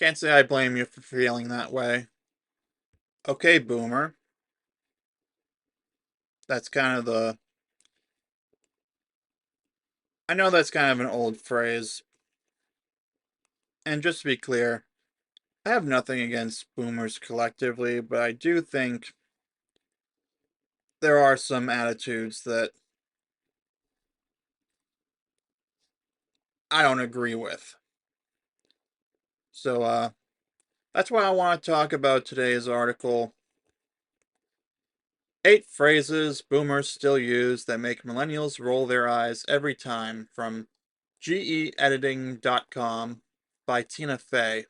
Can't say I blame you for feeling that way. Okay, boomer. That's kind of the... I know that's kind of an old phrase. And just to be clear, I have nothing against boomers collectively, but I do think there are some attitudes that I don't agree with. So, that's why I want to talk about today's article. 8 phrases boomers still use that make millennials roll their eyes every time, from geediting.com by Tina Fey.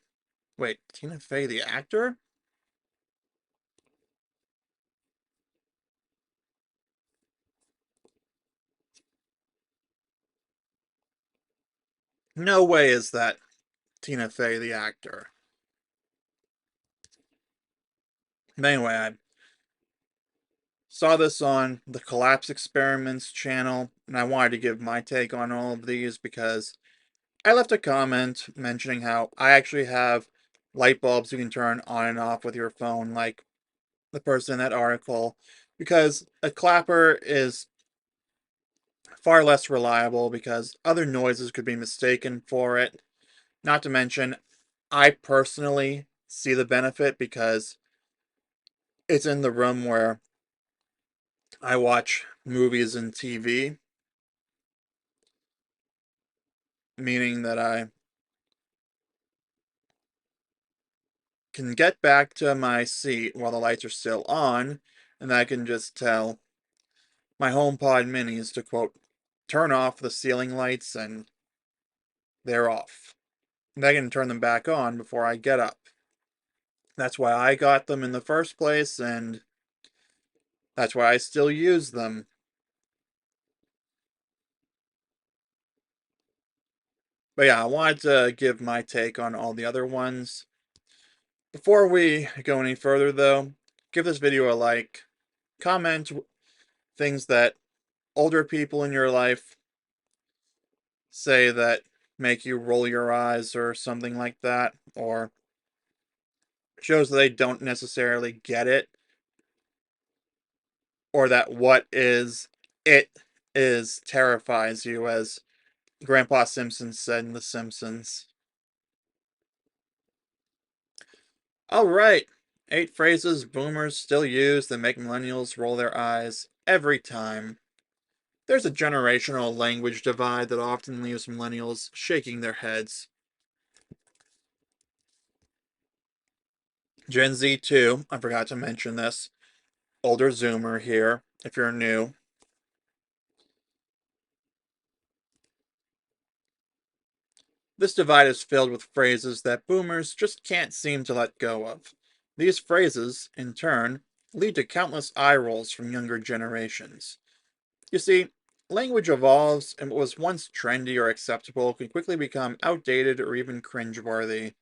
Wait, Tina Fey the actor? No way is that Tina Fey the actor. But anyway, I saw this on the Collapse Experiments channel, and I wanted to give my take on all of these because I left a comment mentioning how I actually have light bulbs you can turn on and off with your phone, like the person in that article, because a clapper is far less reliable because other noises could be mistaken for it. Not to mention, I personally see the benefit because it's in the room where I watch movies and TV, meaning that I can get back to my seat while the lights are still on, and I can just tell my HomePod minis to, quote, turn off the ceiling lights, and they're off. And I can turn them back on before I get up. That's why I got them in the first place, and that's why I still use them. But yeah, I wanted to give my take on all the other ones. Before we go any further, though, give this video a like, comment things that older people in your life say that make you roll your eyes or something like that, or shows that they don't necessarily get it, or that what is it is terrifies you, as Grandpa Simpson said in The Simpsons. Alright, 8 phrases boomers still use that make millennials roll their eyes every time. There's a generational language divide that often leaves millennials shaking their heads. Gen Z too, I forgot to mention this. Older Zoomer here, if you're new. This divide is filled with phrases that boomers just can't seem to let go of. These phrases, in turn, lead to countless eye rolls from younger generations. You see, language evolves, and what was once trendy or acceptable can quickly become outdated or even cringeworthy.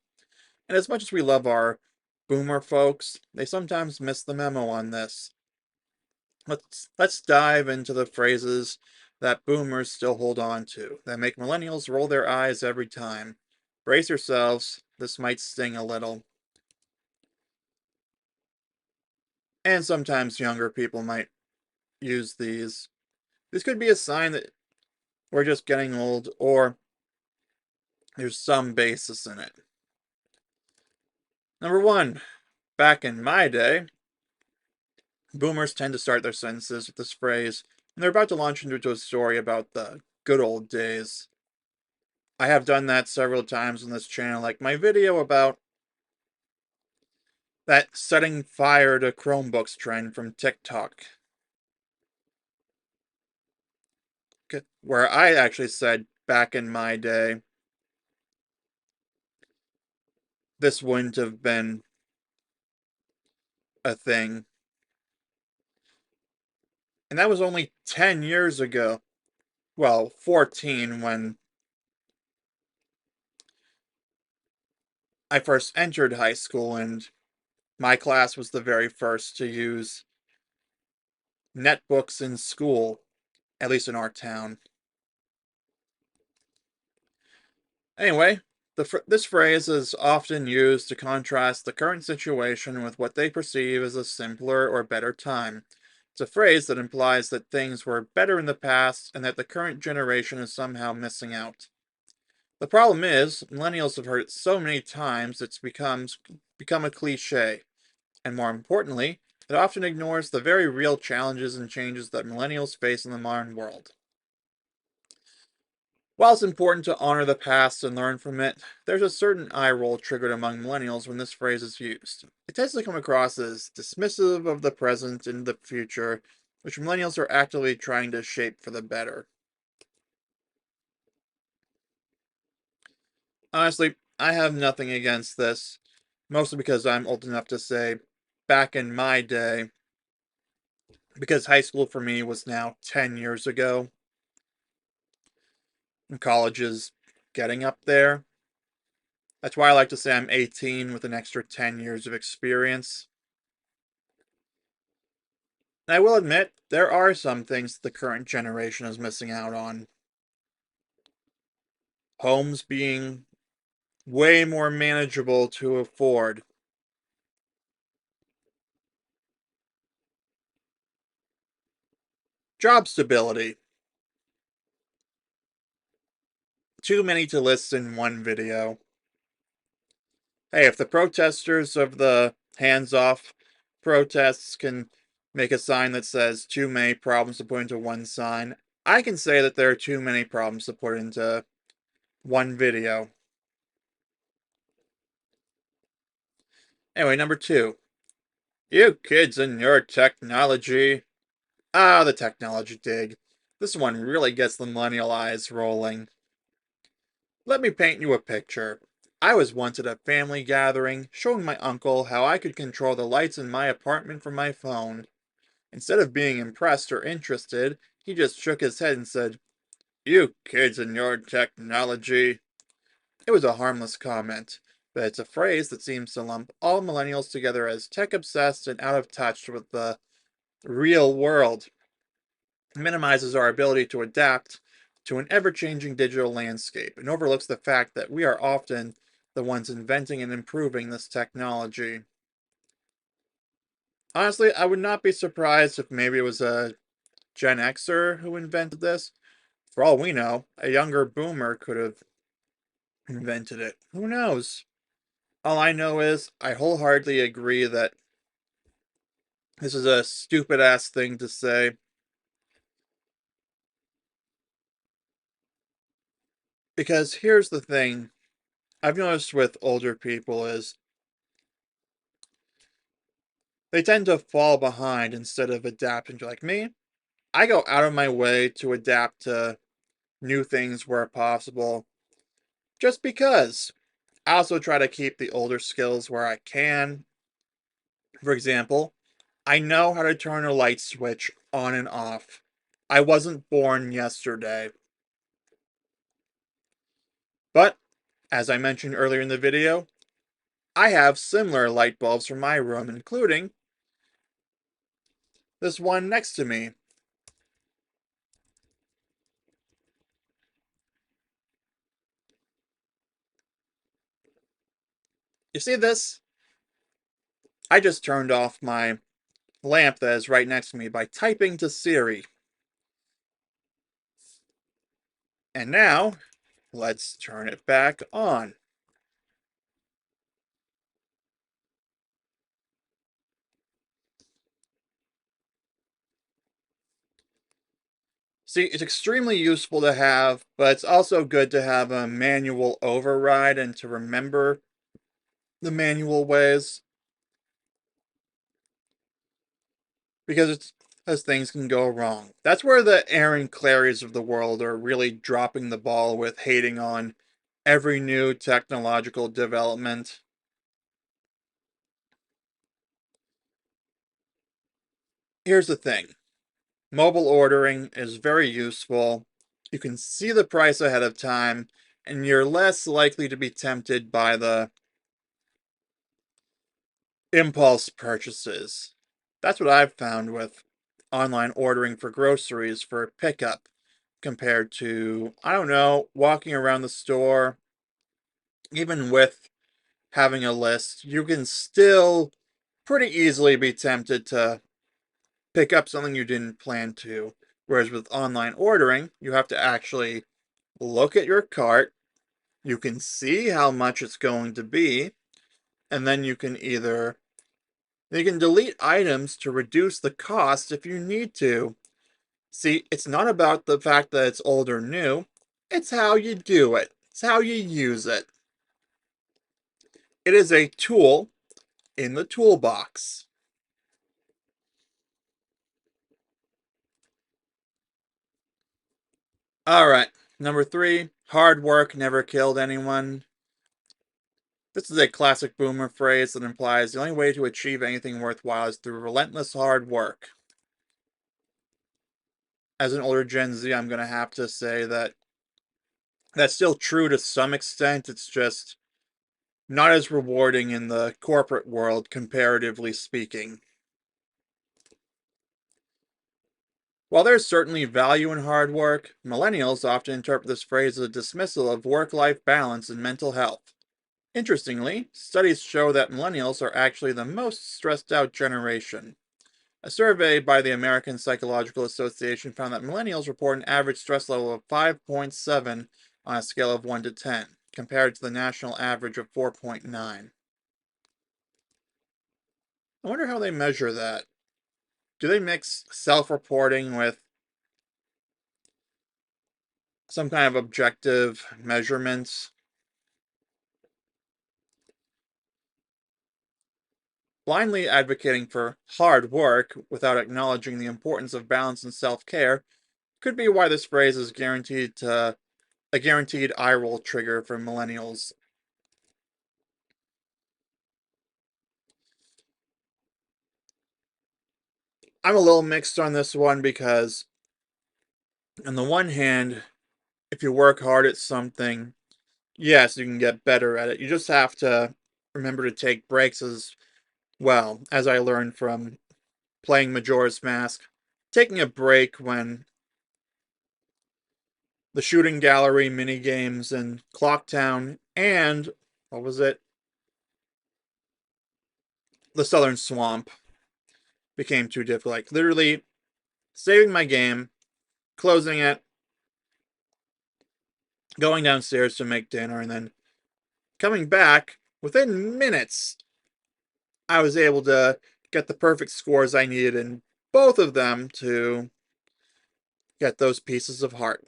And as much as we love our boomer folks, they sometimes miss the memo on this. Let's dive into the phrases that boomers still hold on to, that make millennials roll their eyes every time. Brace yourselves, this might sting a little. And sometimes younger people might use these. This could be a sign that we're just getting old, or there's some basis in it. Number 1. Back in my day, boomers tend to start their sentences with this phrase, and they're about to launch into a story about the good old days. I have done that several times on this channel, like my video about that setting fire to Chromebooks trend from TikTok, where I actually said back in my day, this wouldn't have been a thing. And that was only 10 years ago. Well, 14 when I first entered high school, and my class was the very first to use netbooks in school, at least in our town. Anyway, This phrase is often used to contrast the current situation with what they perceive as a simpler or better time. It's a phrase that implies that things were better in the past and that the current generation is somehow missing out. The problem is, millennials have heard it so many times become a cliche, and more importantly, it often ignores the very real challenges and changes that millennials face in the modern world. While it's important to honor the past and learn from it, there's a certain eye roll triggered among millennials when this phrase is used. It tends to come across as dismissive of the present and the future, which millennials are actively trying to shape for the better. Honestly, I have nothing against this, mostly because I'm old enough to say, back in my day, because high school for me was now 10 years ago, and college is getting up there. That's why I like to say I'm 18 with an extra 10 years of experience. And I will admit, there are some things the current generation is missing out on. Homes being way more manageable to afford. Job stability. Too many to list in one video. Hey, if the protesters of the hands off protests can make a sign that says too many problems to put into one sign, I can say that there are too many problems to put into one video. Anyway, number two. You kids and your technology. Ah, the technology dig. This one really gets the millennial eyes rolling. Let me paint you a picture. I was once at a family gathering, showing my uncle how I could control the lights in my apartment from my phone. Instead of being impressed or interested, he just shook his head and said, You kids and your technology. It was a harmless comment, but it's a phrase that seems to lump all millennials together as tech obsessed and out of touch with the real world. It minimizes our ability to adapt to an ever changing digital landscape and overlooks the fact that we are often the ones inventing and improving this technology. Honestly, I would not be surprised if maybe it was a Gen Xer who invented this. For all we know, a younger boomer could have invented it. Who knows? All I know is I wholeheartedly agree that this is a stupid ass thing to say because here's the thing I've noticed with older people is they tend to fall behind instead of adapting to like me. I go out of my way to adapt to new things where possible just because. I also try to keep the older skills where I can. For example, I know how to turn a light switch on and off. I wasn't born yesterday. But, as I mentioned earlier in the video, I have similar light bulbs for my room, including this one next to me. You see this? I just turned off my lamp that is right next to me by typing to Siri. And now, let's turn it back on. See, it's extremely useful to have, but it's also good to have a manual override and to remember the manual ways because it's as things can go wrong. That's where the Aaron Clarys of the world are really dropping the ball with hating on every new technological development. Here's the thing. Mobile ordering is very useful. You can see the price ahead of time, and you're less likely to be tempted by the impulse purchases. That's what I've found with online ordering for groceries for pickup compared to, I don't know, walking around the store even with having a list, you can still pretty easily be tempted to pick up something you didn't plan to. Whereas with online ordering, you have to actually look at your cart, you can see how much it's going to be, and then you can delete items to reduce the cost if you need to. See, it's not about the fact that it's old or new, it's how you do it. It's how you use it. It is a tool in the toolbox. Alright, number 3, hard work never killed anyone. This is a classic boomer phrase that implies the only way to achieve anything worthwhile is through relentless hard work. As an older Gen Z, I'm going to have to say that that's still true to some extent. It's just not as rewarding in the corporate world, comparatively speaking. While there's certainly value in hard work, millennials often interpret this phrase as a dismissal of work life balance and mental health. Interestingly, studies show that millennials are actually the most stressed out generation. A survey by the American Psychological Association found that millennials report an average stress level of 5.7 on a scale of 1 to 10, compared to the national average of 4.9. I wonder how they measure that. Do they mix self-reporting with some kind of objective measurements? Blindly advocating for hard work without acknowledging the importance of balance and self-care could be why this phrase is a guaranteed eye roll trigger for millennials. I'm a little mixed on this one because, on the one hand, if you work hard at something, yes, you can get better at it. You just have to remember to take breaks as well, as I learned from playing Majora's Mask. Taking a break when the shooting gallery mini games in Clocktown and what was it? The Southern Swamp became too difficult. Like literally saving my game, closing it, going downstairs to make dinner, and then coming back within minutes. I was able to get the perfect scores I needed in both of them to get those pieces of heart.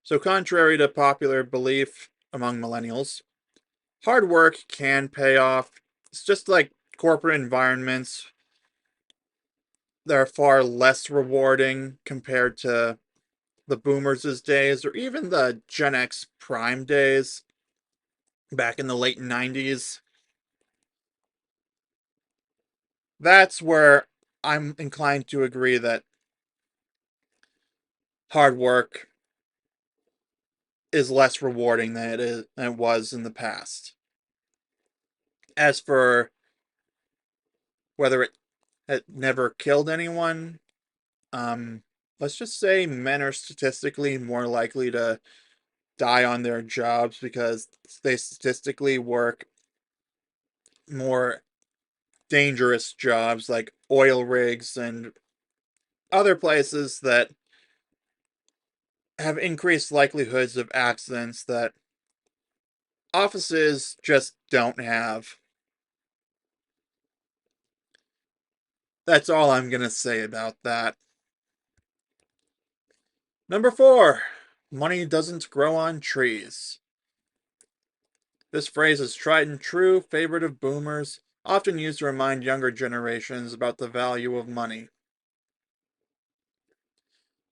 So, contrary to popular belief among millennials, hard work can pay off. It's just like corporate environments that are far less rewarding compared to the boomers' days or even the Gen X prime days back in the late 90s. That's where I'm inclined to agree that hard work is less rewarding than it was in the past. As for whether it never killed anyone, let's just say men are statistically more likely to die on their jobs because they statistically work more dangerous jobs like oil rigs and other places that have increased likelihoods of accidents that offices just don't have. That's all I'm going to say about that. Number 4, money doesn't grow on trees. This phrase is tried and true, favorite of boomers, often used to remind younger generations about the value of money.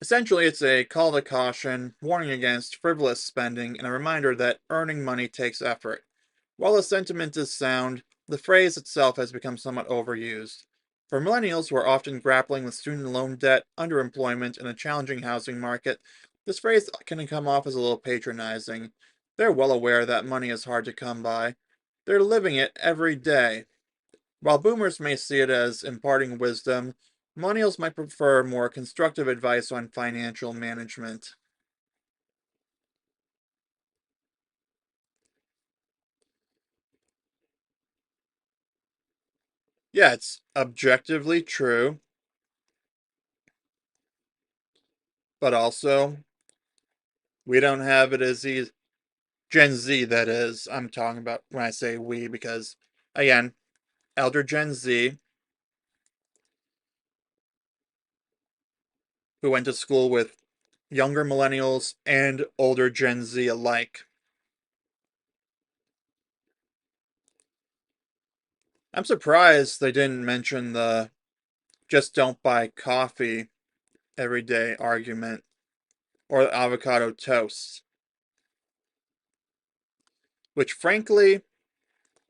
Essentially, it's a call to caution, warning against frivolous spending, and a reminder that earning money takes effort. While the sentiment is sound, the phrase itself has become somewhat overused. For millennials who are often grappling with student loan debt, underemployment, and a challenging housing market, this phrase can come off as a little patronizing. They're well aware that money is hard to come by. They're living it every day. While boomers may see it as imparting wisdom, millennials might prefer more constructive advice on financial management. Yeah, it's objectively true, but also we don't have it as easy. Gen Z, that is. I'm talking about when I say we, because again, elder Gen Z who went to school with younger millennials and older Gen Z alike. I'm surprised they didn't mention the just don't buy coffee every day argument or avocado toast, which frankly,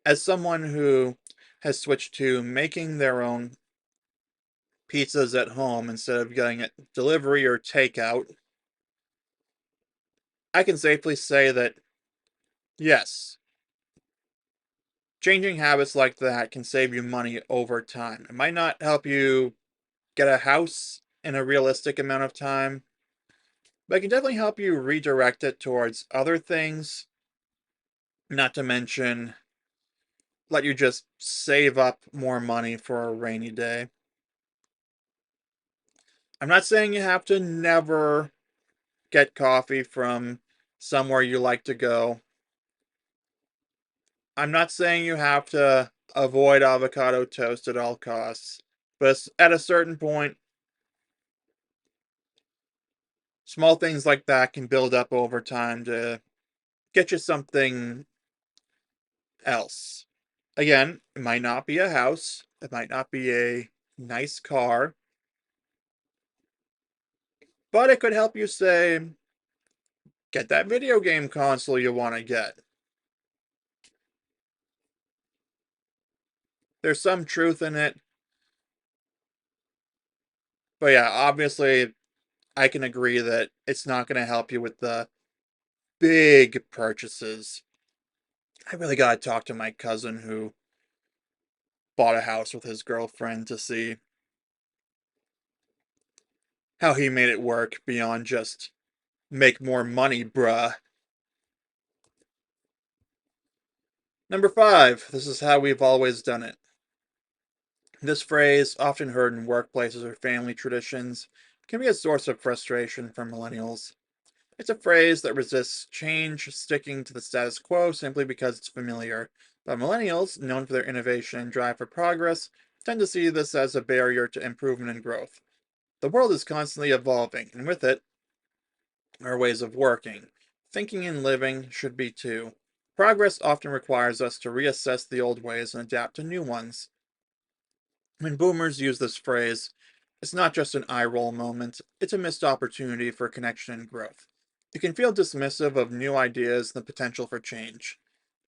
as someone who has switched to making their own pizzas at home instead of getting it delivery or takeout, I can safely say that yes, changing habits like that can save you money over time. It might not help you get a house in a realistic amount of time, but it can definitely help you redirect it towards other things, not to mention let you just save up more money for a rainy day. I'm not saying you have to never get coffee from somewhere you like to go. I'm not saying you have to avoid avocado toast at all costs, but at a certain point, small things like that can build up over time to get you something else. Again, it might not be a house, it might not be a nice car, but it could help you say, get that video game console you want to get. There's some truth in it, but yeah, obviously, I can agree that it's not going to help you with the big purchases. I really got to talk to my cousin who bought a house with his girlfriend to see how he made it work beyond just make more money, bruh. Number five, this is how we've always done it. This phrase, often heard in workplaces or family traditions, can be a source of frustration for millennials. It's a phrase that resists change, sticking to the status quo simply because it's familiar. But millennials, known for their innovation and drive for progress, tend to see this as a barrier to improvement and growth. The world is constantly evolving, and with it, our ways of working. Thinking and living should be too. Progress often requires us to reassess the old ways and adapt to new ones. When boomers use this phrase, it's not just an eye roll moment, it's a missed opportunity for connection and growth. You can feel dismissive of new ideas and the potential for change.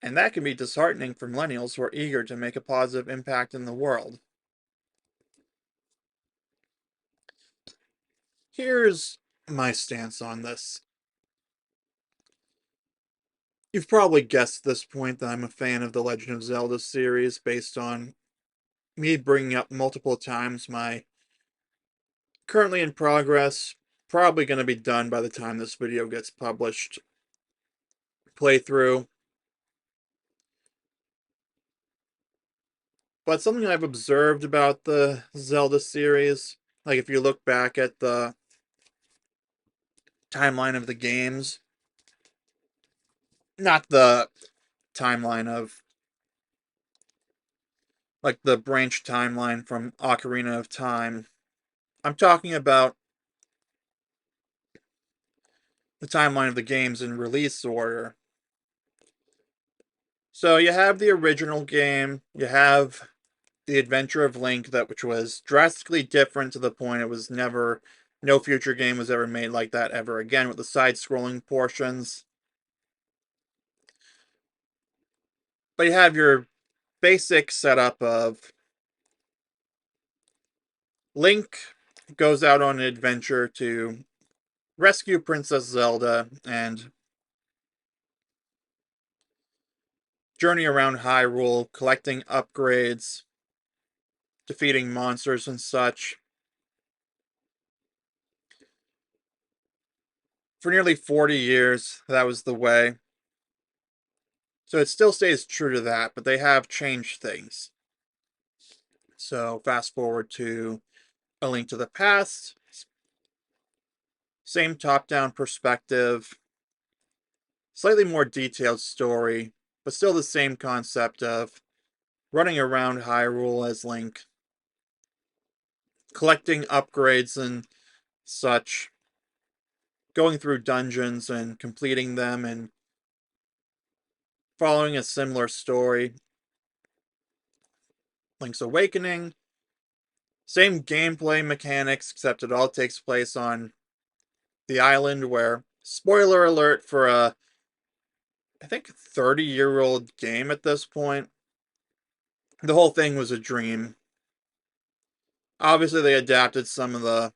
And that can be disheartening for millennials who are eager to make a positive impact in the world. Here's my stance on this. You've probably guessed at this point that I'm a fan of the Legend of Zelda series based on me bringing up multiple times my currently in progress, probably going to be done by the time this video gets published, playthrough. But something I've observed about the Zelda series, like if you look back at the timeline of the games, not the timeline of, like the branch timeline from Ocarina of Time. I'm talking about the timeline of the games in release order. So you have the original game, you have the Adventure of Link, that which was drastically different to the point it was never, no future game was ever made like that ever again with the side-scrolling portions. But you have your basic setup of Link goes out on an adventure to rescue Princess Zelda and journey around Hyrule, collecting upgrades, defeating monsters and such. For nearly 40 years, that was the way. So it still stays true to that, but they have changed things. So fast forward to A Link to the Past. Same top-down perspective, slightly more detailed story, but still the same concept of running around Hyrule as Link, collecting upgrades and such, going through dungeons and completing them, and following a similar story. Link's Awakening, same gameplay mechanics, except it all takes place on the island where, spoiler alert for a, I think, 30-year-old game at this point, the whole thing was a dream. Obviously, they adapted some of the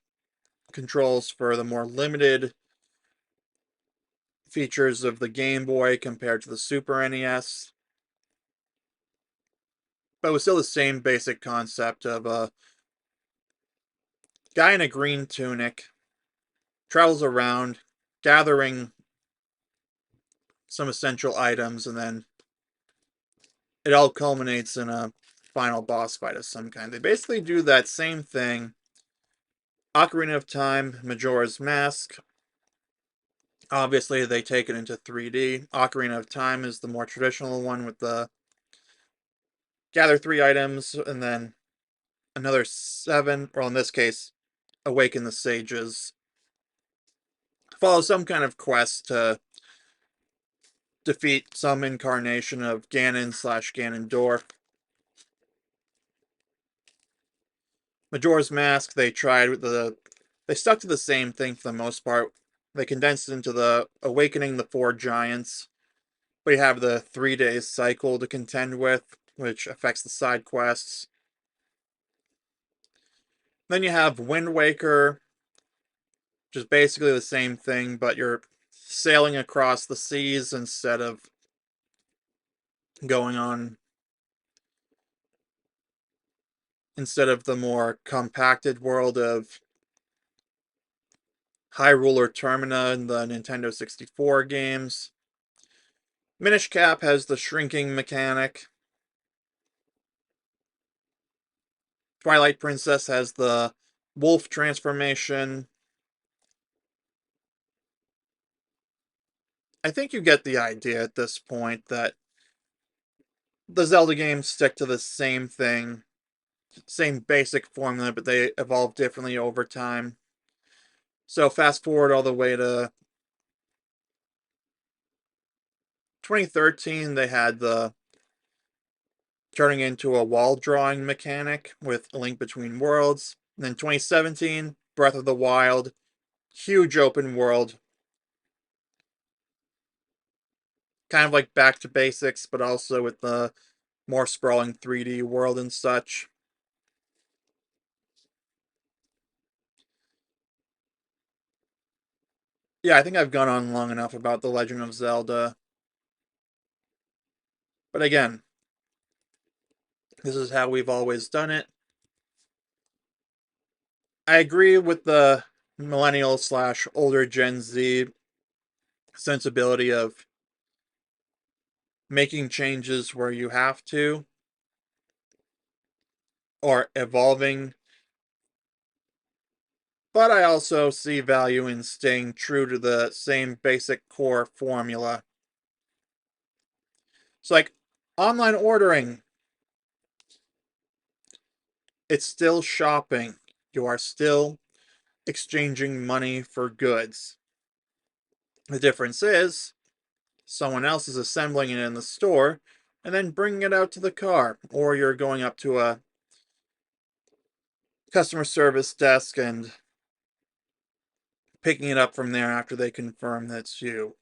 controls for the more limited features of the Game Boy compared to the Super NES, but it was still the same basic concept of a guy in a green tunic travels around gathering some essential items, and then it all culminates in a final boss fight of some kind. They basically do that same thing. Ocarina of Time, Majora's Mask. Obviously, they take it into 3D. Ocarina of Time is the more traditional one with the gather 3 items and then another 7, or in this case, awaken the sages. Follow some kind of quest to defeat some incarnation of Ganon slash Ganondorf. Majora's Mask, they stuck to the same thing for the most part. They condensed it into the Awakening the 4 Giants. But you have the 3 days cycle to contend with, which affects the side quests. Then you have Wind Waker, which is basically the same thing, but you're sailing across the seas instead of going on instead of the more compacted world of Hyrule or Termina in the Nintendo 64 games. Minish Cap has the shrinking mechanic. Twilight Princess has the wolf transformation. I think you get the idea at this point that the Zelda games stick to the same thing, same basic formula, but they evolve differently over time. So fast forward all the way to 2013, they had the turning into a wall drawing mechanic with A Link Between Worlds. And then 2017, Breath of the Wild, huge open world, kind of like back to basics, but also with the more sprawling 3D world and such. Yeah, I think I've gone on long enough about The Legend of Zelda. But again, this is how we've always done it. I agree with the millennial slash older Gen Z sensibility of making changes where you have to, or evolving. But I also see value in staying true to the same basic core formula. It's like online ordering, it's still shopping. You are still exchanging money for goods. The difference is someone else is assembling it in the store and then bringing it out to the car, or you're going up to a customer service desk and picking it up from there after they confirm that's you.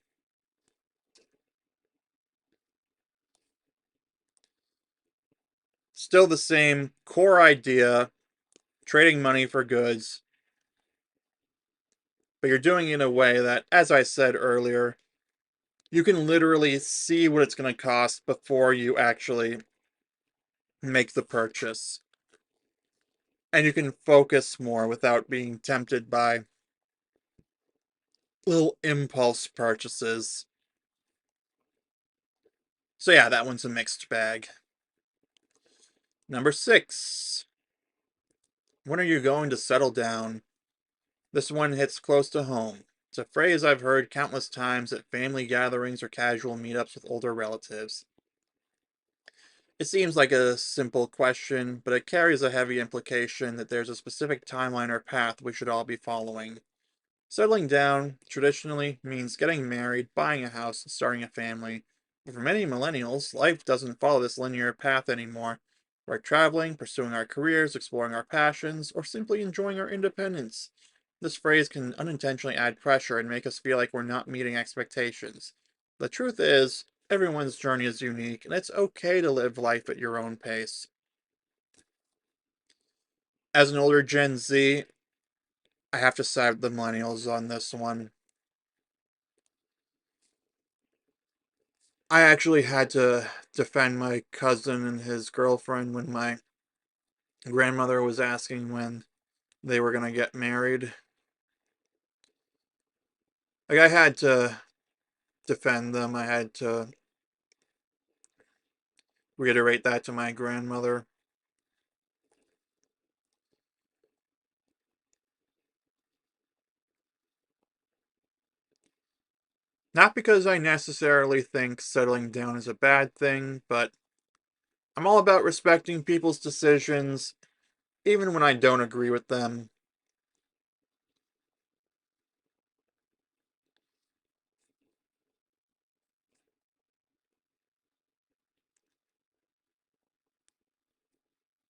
Still the same core idea, trading money for goods, but you're doing it in a way that, as I said earlier, you can literally see what it's going to cost before you actually make the purchase. And you can focus more without being tempted by little impulse purchases. So yeah, that one's a mixed bag. Number 6. When are you going to settle down? This one hits close to home. It's a phrase I've heard countless times at family gatherings or casual meetups with older relatives. It seems like a simple question, but it carries a heavy implication that there's a specific timeline or path we should all be following. Settling down traditionally means getting married, buying a house, and starting a family. But for many millennials, life doesn't follow this linear path anymore. We're traveling, pursuing our careers, exploring our passions, or simply enjoying our independence. This phrase can unintentionally add pressure and make us feel like we're not meeting expectations. The truth is, everyone's journey is unique, and it's okay to live life at your own pace. As an older Gen Z, I have to side with the millennials on this one. I actually had to defend my cousin and his girlfriend when my grandmother was asking when they were gonna get married. Like, I had to defend them. I had to reiterate that to my grandmother. Not because I necessarily think settling down is a bad thing, but I'm all about respecting people's decisions, even when I don't agree with them.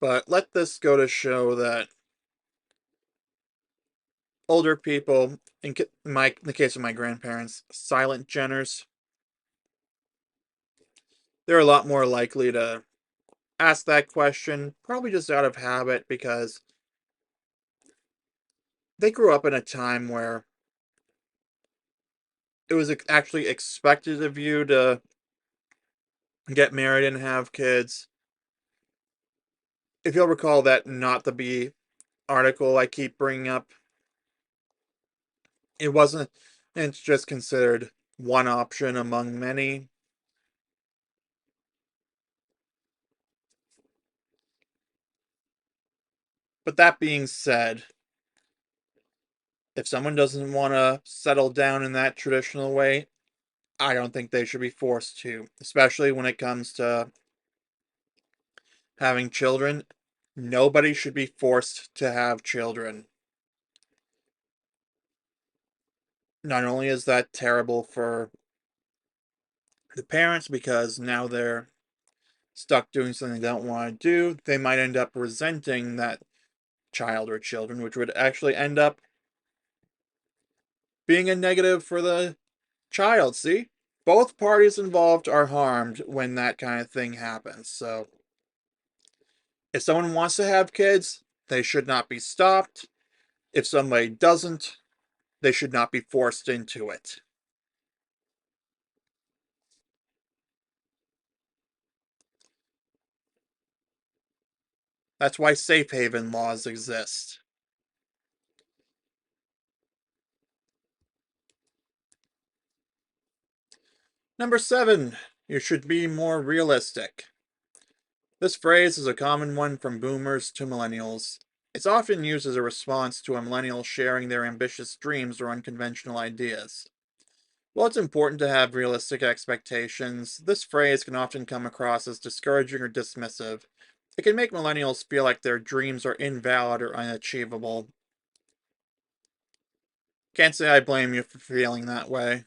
But let this go to show that older people, in the case of my grandparents, silent Jenners, they're a lot more likely to ask that question, probably just out of habit because they grew up in a time where it was actually expected of you to get married and have kids. If you'll recall that Not the Bee article I keep bringing up, it wasn't, it's just considered one option among many. But that being said, if someone doesn't want to settle down in that traditional way, I don't think they should be forced to, especially when it comes to having children. Nobody should be forced to have children. Not only is that terrible for the parents because now they're stuck doing something they don't want to do, they might end up resenting that child or children, which would actually end up being a negative for the child. See? Both parties involved are harmed when that kind of thing happens. So, if someone wants to have kids, they should not be stopped. If somebody doesn't, they should not be forced into it. That's why safe haven laws exist. Number 7, you should be more realistic. This phrase is a common one from boomers to millennials. It's often used as a response to a millennial sharing their ambitious dreams or unconventional ideas. While it's important to have realistic expectations, this phrase can often come across as discouraging or dismissive. It can make millennials feel like their dreams are invalid or unachievable. Can't say I blame you for feeling that way.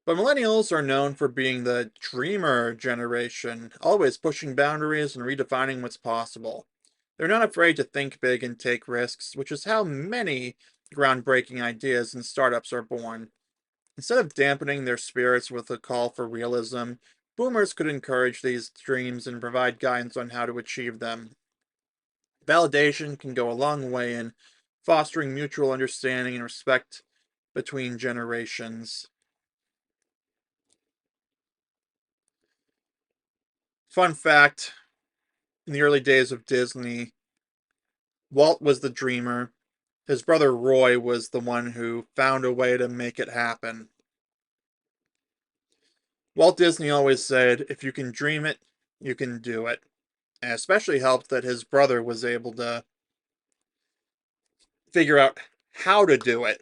But millennials are known for being the dreamer generation, always pushing boundaries and redefining what's possible. They're not afraid to think big and take risks, which is how many groundbreaking ideas and startups are born. Instead of dampening their spirits with a call for realism, boomers could encourage these dreams and provide guidance on how to achieve them. Validation can go a long way in fostering mutual understanding and respect between generations. Fun fact, in the early days of Disney, Walt was the dreamer. His brother Roy was the one who found a way to make it happen. Walt Disney always said, if you can dream it, you can do it. And especially helped that his brother was able to figure out how to do it.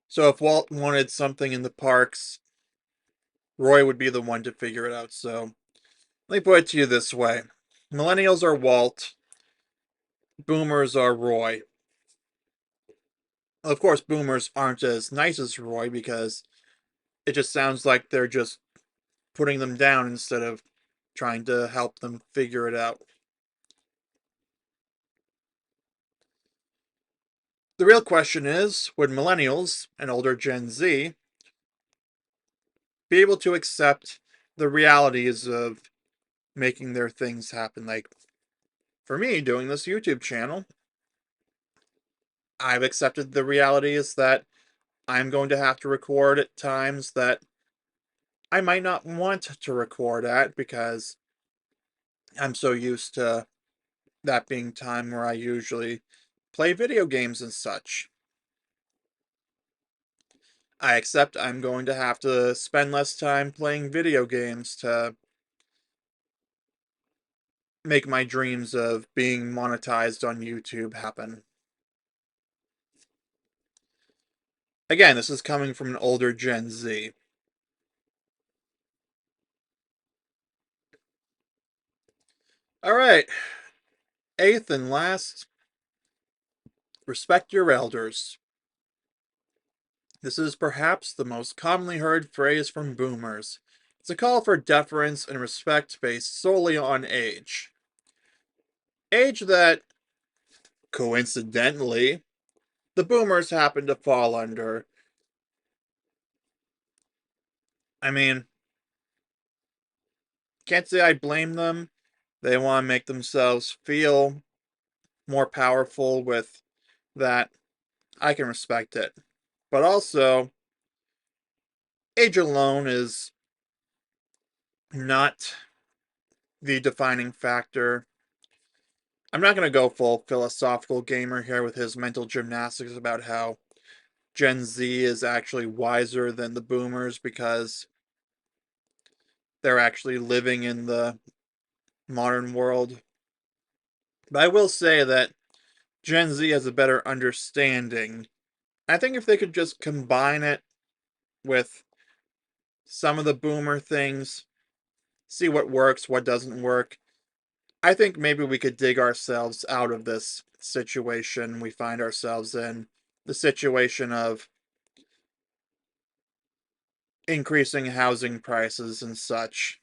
So if Walt wanted something in the parks, Roy would be the one to figure it out. So let me put it to you this way. Millennials are Walt, boomers are Roy. Of course, boomers aren't as nice as Roy because it just sounds like they're just putting them down instead of trying to help them figure it out. The real question is, would millennials and older Gen Z be able to accept the realities of making their things happen? Like, for me, doing this YouTube channel, I've accepted the realities that I'm going to have to record at times that I might not want to record at because I'm so used to that being time where I usually play video games and such. I accept I'm going to have to spend less time playing video games to make my dreams of being monetized on YouTube happen. Again, this is coming from an older Gen Z. Alright, eighth and last, respect your elders. This is perhaps the most commonly heard phrase from boomers. It's a call for deference and respect based solely on age. Age that, coincidentally, the boomers happen to fall under. I mean, can't say I blame them. They want to make themselves feel more powerful with that. I can respect it. But also, age alone is not the defining factor. I'm not going to go full philosophical gamer here with his mental gymnastics about how Gen Z is actually wiser than the boomers because they're actually living in the modern world. But I will say that Gen Z has a better understanding. I think if they could just combine it with some of the boomer things, see what works, what doesn't work, I think maybe we could dig ourselves out of this situation we find ourselves in. The situation of increasing housing prices and such.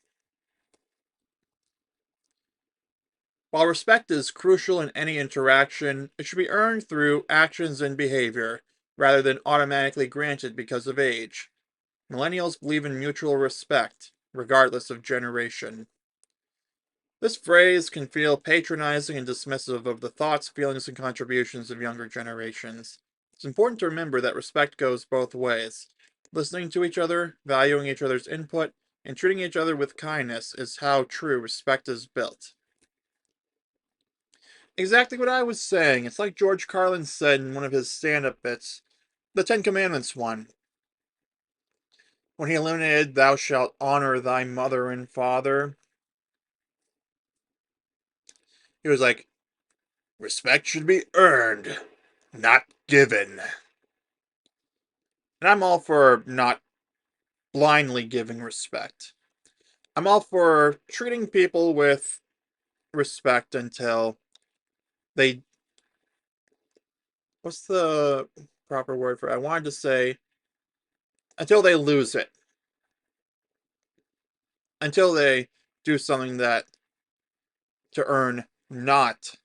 While respect is crucial in any interaction, it should be earned through actions and behavior, rather than automatically granted because of age. Millennials believe in mutual respect, regardless of generation. This phrase can feel patronizing and dismissive of the thoughts, feelings, and contributions of younger generations. It's important to remember that respect goes both ways. Listening to each other, valuing each other's input, and treating each other with kindness is how true respect is built. Exactly what I was saying. It's like George Carlin said in one of his stand up bits, the Ten Commandments one, when he eliminated, Thou shalt honor thy mother and father. He was like, respect should be earned, not given. And I'm all for not blindly giving respect. I'm all for treating people with respect until they. What's the proper word for it? I wanted to say until they lose it. Until they do something that to earn not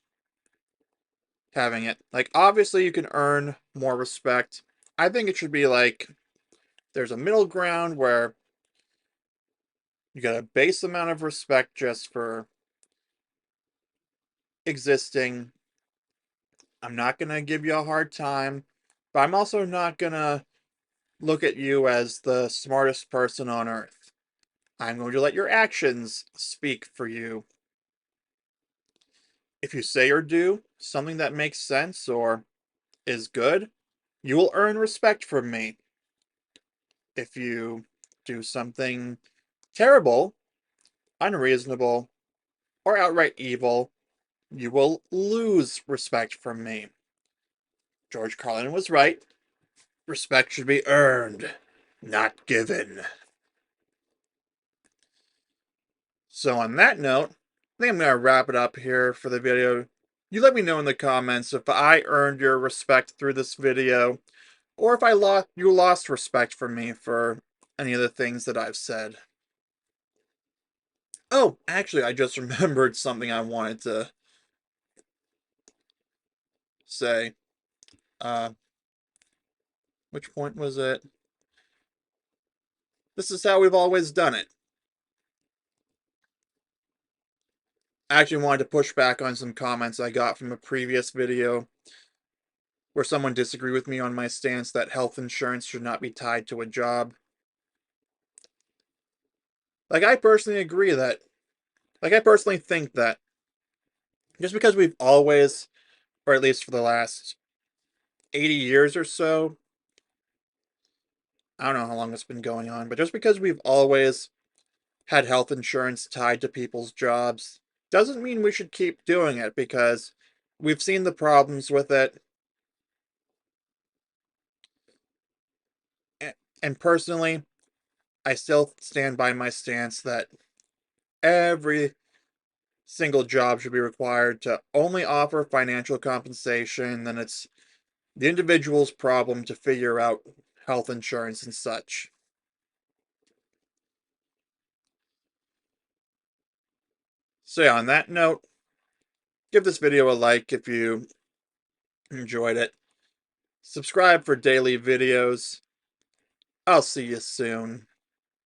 having it. Like, obviously, you can earn more respect. I think it should be like there's a middle ground where you get a base amount of respect just for existing. I'm not going to give you a hard time, but I'm also not going to look at you as the smartest person on earth. I'm going to let your actions speak for you. If you say or do something that makes sense or is good, You will earn respect from me. If you do something terrible, unreasonable, or outright evil, you will lose respect from me. George Carlin was right. Respect should be earned, not given. So on that note, I think I'm going to wrap it up here for the video. You let me know in the comments if I earned your respect through this video, or if you lost respect for me for any of the things that I've said. Oh, actually, I just remembered something I wanted to say. Uh, which point was it? This is how we've always done it. I actually wanted to push back on some comments I got from a previous video where someone disagreed with me on my stance that health insurance should not be tied to a job. Like, I personally agree that, I personally think that just because we've always, or at least for the last 80 years or so, I don't know how long it's been going on, but just because we've always had health insurance tied to people's jobs doesn't mean we should keep doing it, because we've seen the problems with it. And personally, I still stand by my stance that every single job should be required to only offer financial compensation, then it's the individual's problem to figure out health insurance and such. So yeah, on that note, give this video a like if you enjoyed it. Subscribe for daily videos. I'll see you soon.